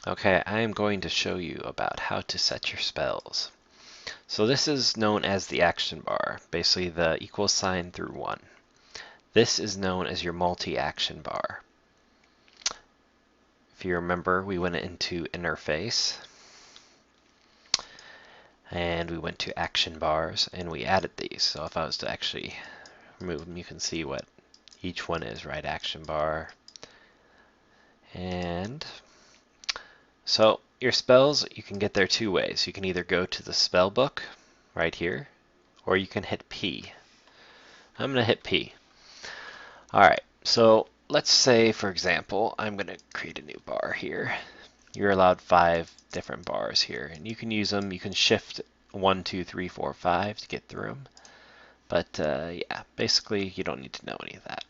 Okay, I am going to show you about how to set your spells. So this is known as the action bar, basically the equal sign through 1. This is known as your multi-action bar. If you remember, we went into interface, and we went to action bars, and we added these. So if I was to actually remove them, you can see what each one is, right? Action bar. And so your spells, you can get there two ways. You can either go to the spell book right here, or you can hit P. I'm going to hit P. Alright, so let's say, for example, I'm going to create a new bar here. You're allowed 5 different bars here, and you can use them. You can shift 1, 2, 3, 4, 5 to get through them. But yeah, basically you don't need to know any of that.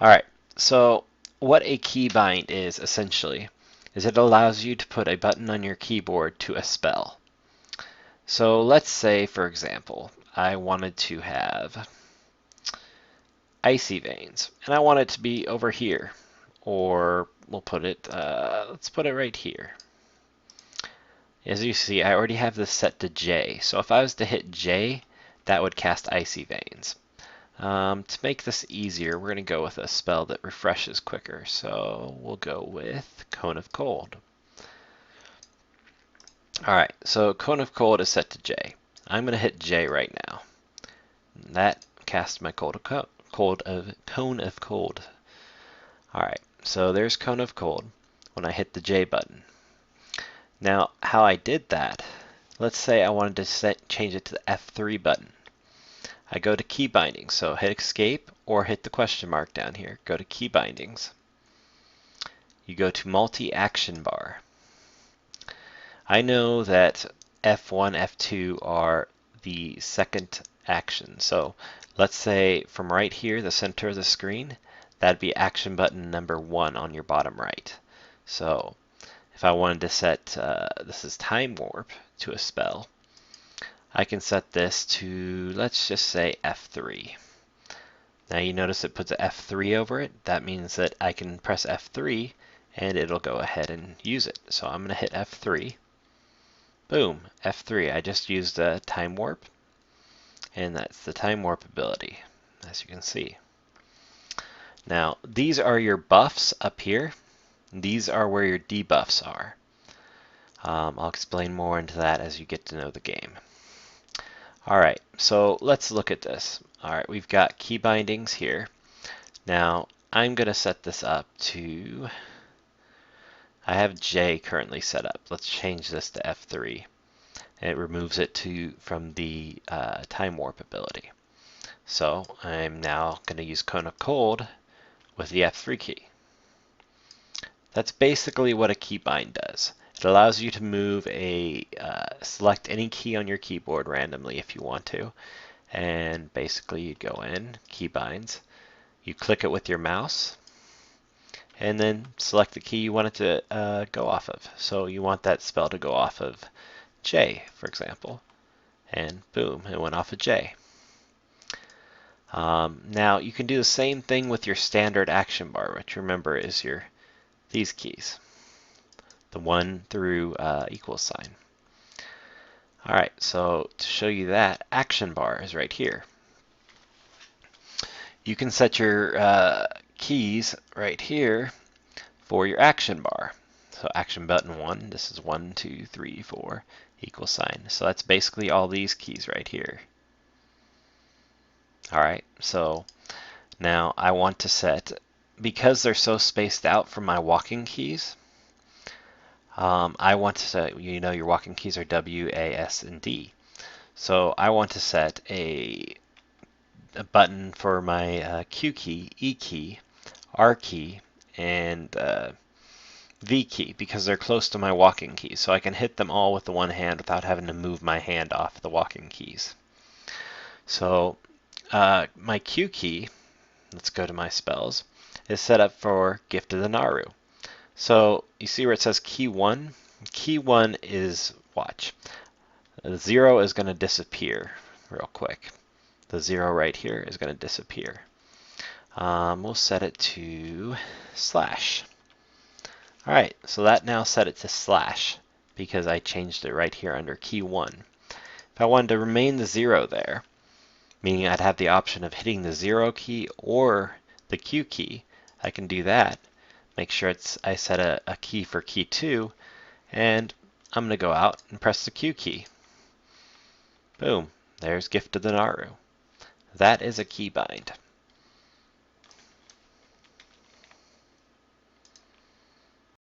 Alright, so what a keybind is essentially is it allows you to put a button on your keyboard to a spell. So let's say, for example, I wanted to have icy veins, and I want it to be over here, or we'll put it, let's put it right here. As you see, I already have this set to J, so if I was to hit J, that would cast icy veins. To make this easier, we're going to go with a spell that refreshes quicker, so we'll go with Cone of Cold. Alright, so Cone of Cold is set to J. I'm going to hit J right now. That casts my Cone of Cold. Alright, so there's Cone of Cold when I hit the J button. Now, how I did that, let's say I wanted to change it to the F3 button. I go to key bindings, so hit escape or hit the question mark down here. Go to key bindings. You go to multi-action bar. I know that F1, F2 are the second action. So let's say from right here, the center of the screen, that'd be action button number 1 on your bottom right. So if I wanted to set, this is time warp to a spell, I can set this to, let's just say F3. Now you notice it puts a F3 over it. That means that I can press F3 and it'll go ahead and use it. So I'm going to hit F3. Boom, F3. I just used a time warp, and that's the time warp ability, as you can see. Now, these are your buffs up here. These are where your debuffs are. I'll explain more into that as you get to know the game. Alright, so let's look at this. Alright, we've got key bindings here. Now, I'm going to set this up to, I have J currently set up. Let's change this to F3. And it removes it from the time warp ability. So I'm now going to use Cone of Cold with the F3 key. That's basically what a keybind does. It allows you to move select any key on your keyboard randomly if you want to, and basically you go in, keybinds, you click it with your mouse, and then select the key you want it to go off of. So you want that spell to go off of J, for example, and boom, it went off of J. Now you can do the same thing with your standard action bar, which remember is these keys, the 1 through equal sign. Alright, so to show you that, action bar is right here. You can set your keys right here for your action bar. So action button 1, this is 1, 2, 3, 4, equal sign. So that's basically all these keys right here. Alright, so now I want to set, because they're so spaced out from my walking keys, I want to set, your walking keys are W, A, S, and D. So I want to set a button for my Q key, E key, R key, and V key, because they're close to my walking keys. So I can hit them all with the one hand without having to move my hand off the walking keys. So my Q key, let's go to my spells, is set up for Gift of the Naru. So you see where it says key 1? Key 1 is, watch, the 0 is going to disappear real quick. The 0 right here is going to disappear. We'll set it to slash. Alright, so that now set it to slash because I changed it right here under key 1. If I wanted to remain the 0 there, meaning I'd have the option of hitting the 0 key or the Q key, I can do that. Make sure I set a key for key 2, and I'm going to go out and press the Q key. Boom, there's Gift of the Naru. That is a keybind.